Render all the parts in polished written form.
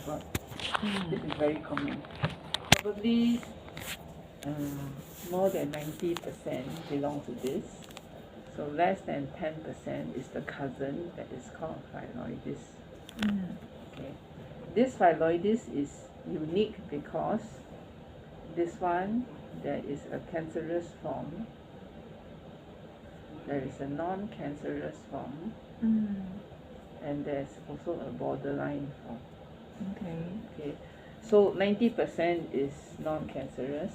But this is very common. Probably more than 90% belong to this. So less than 10% is the cousin that is called phylloides. Okay. This phylloides is unique because this one, there is a cancerous form, there is a non-cancerous form, and there's also a borderline form. Okay. So 90% is non-cancerous.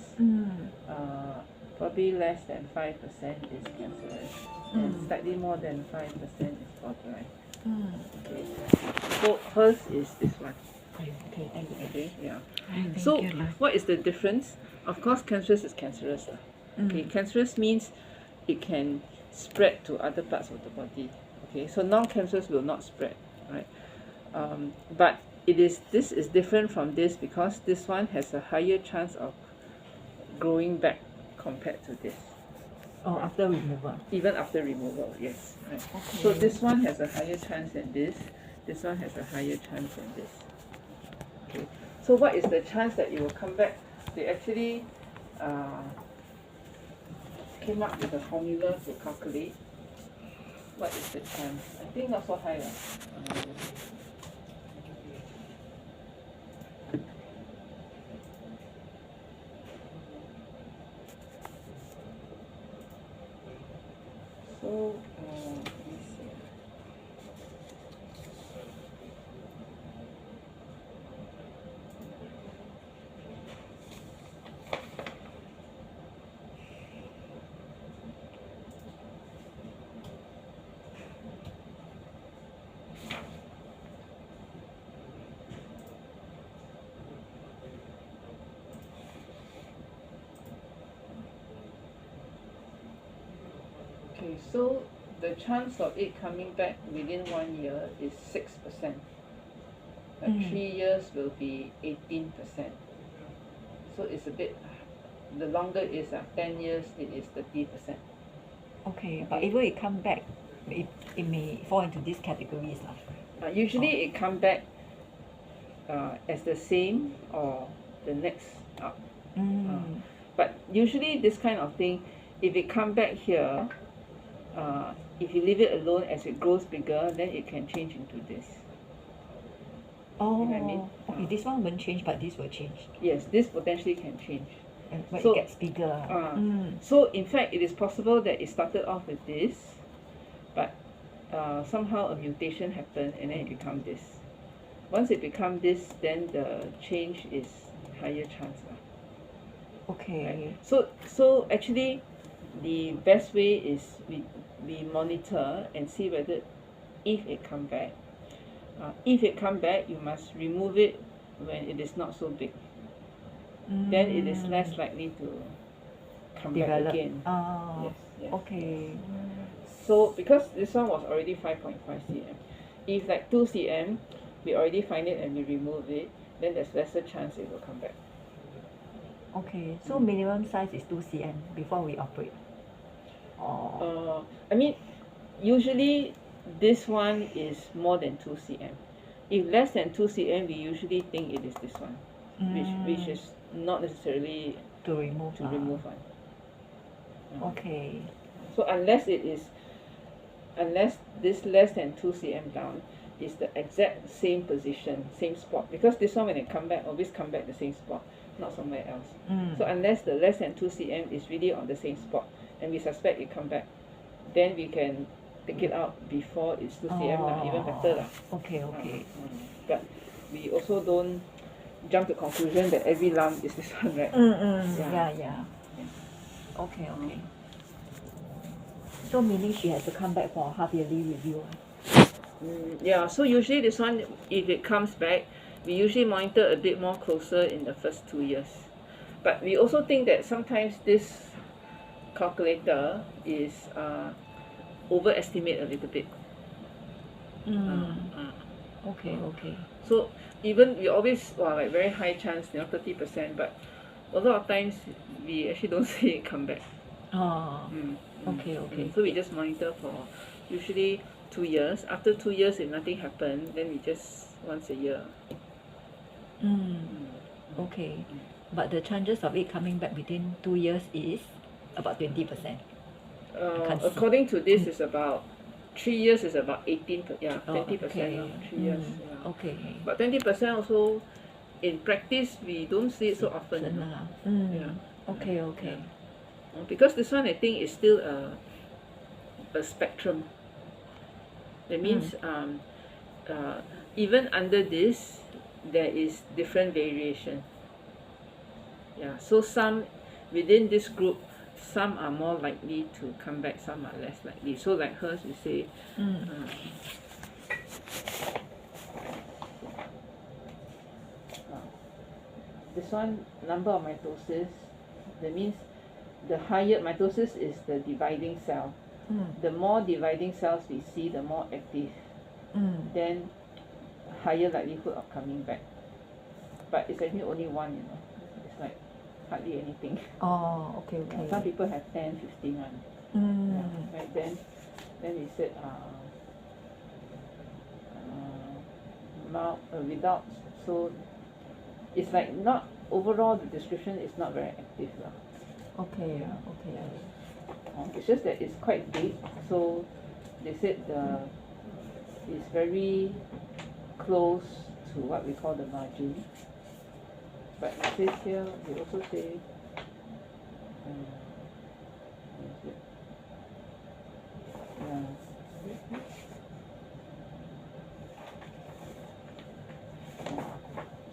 Probably less than 5% is cancerous, and slightly more than 5% is borderline. Okay. So hers is this one. Okay, thank you. Okay, yeah. Thank So you, lah. what is the difference? Of course, cancerous is cancerous. Okay, cancerous means it can spread to other parts of the body. Okay, so non-cancerous will not spread, right? But this is different from this because this one has a higher chance of growing back compared to this. Oh, after removal. Even after removal, yes. Right. Okay. So this one has a higher chance than this. This one has a higher chance than this. Okay. So what is the chance that it will come back? They actually came up with a formula to calculate what is the chance. I think not so high. So let me see. Okay, so the chance of it coming back within 1 year is 6%. But 3 years will be 18%. So it's a bit, the longer it is 10 years, it is 30%. Okay, but even it come back, it may fall into these categories, lah. Usually it come back as the same or the next up. But usually this kind of thing, if it come back here, if you leave it alone as it grows bigger, then it can change into this. Oh, You know what I mean? okay, this one won't change, but this will change. Yes, this potentially can change. And when So- it gets bigger. So in fact, it is possible that it started off with this, but somehow a mutation happened and then it become this. Once it become this, then the change is higher chance. Okay. Right? So actually, the best way is we monitor and see whether if it come back. If it come back, you must remove it when it is not so big. Then it is less likely to come Develop. back again. Oh, Yes. okay. So because this one was already 5.5 cm, if like 2 cm, we already find it and we remove it, then there's lesser chance it will come back. Okay, so minimum size is 2 cm before we operate. Oh. I mean, usually this one is more than 2 cm. If less than 2 cm, we usually think it is this one, which is not necessarily To remove. to remove one. Okay. So unless this less than 2 cm down is the exact same position, same spot, because this one when it come back, always come back the same spot, not somewhere else. So unless the less than 2 cm is really on the same spot, and we suspect it come back, then we can take it out before it's 2 cm lah, even better lah. Okay, okay. But we also don't jump to conclusion that every lump is this one, right? Yeah. Okay. So meaning she has to come back for a half yearly review. Yeah, so usually this one, if it comes back, we usually monitor a bit more closer in the first 2 years. But we also think that sometimes this calculator is overestimate a little bit. Okay. So even we always like very high chance, 30%, but a lot of times we actually don't see it come back. Okay. So we just monitor for usually 2 years. After 2 years, if nothing happened, then we just once a year. Okay. But the chances of it coming back within 2 years is about 20%. can't see. According to this, is about 3 years is about 18, yeah, Oh, 20%, okay. 3 years. Yeah. Okay. But 20% also, in practice, we don't see it so often. You know? Yeah. Okay, okay. Because this one, I think, is still a spectrum. That means even under this, there is different variation. Yeah, so some within this group, some are more likely to come back, some are less likely. So like hers, you say, this one, number of mitosis, that means the higher mitosis is the dividing cell. The more dividing cells we see, the more active. Then higher likelihood of coming back. But it's actually only one, you know. It's like hardly anything. Oh, okay, okay. Some people have 10, 15 one. Yeah, right. Then we said without, so it's like not overall the description is not very active lah. Okay, Yeah. okay. It's just that it's quite big, so they said it's very close to what we call the margin. But it says here, they also say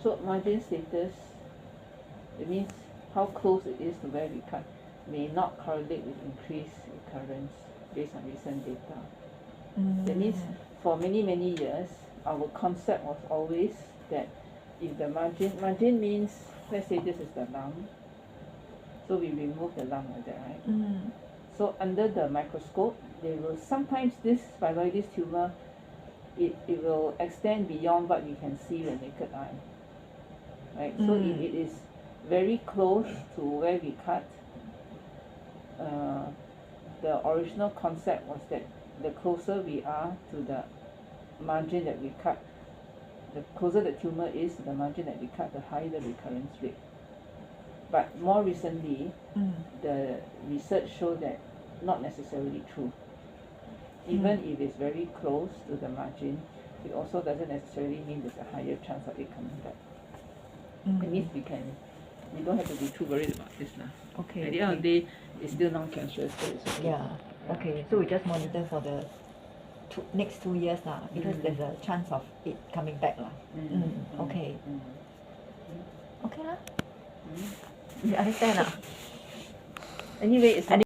so margin status, it means how close it is to where we cut, may not correlate with increased recurrence based on recent data. That means for many years, our concept was always that if the margin means, let's say this is the lung, so we remove the lung like that, right? So under the microscope, they will sometimes this phylloides tumor, it will extend beyond what we can see with naked eye, right? So if it is very close to where we cut, the original concept was that the closer we are to the margin that we cut, the closer the tumor is to the margin that we cut, the higher the recurrence rate. But more recently, the research showed that not necessarily true. Even if it's very close to the margin, it also doesn't necessarily mean there's a higher chance of it coming back. It means we don't have to be too worried about this now. Okay. At the end of the day, it's still non-cancerous, so it's okay. Yeah. Okay. So we just monitor for the next 2 years lah, because there's a chance of it coming back lah. Okay. Okay lah. You understand lah. Anyway, it's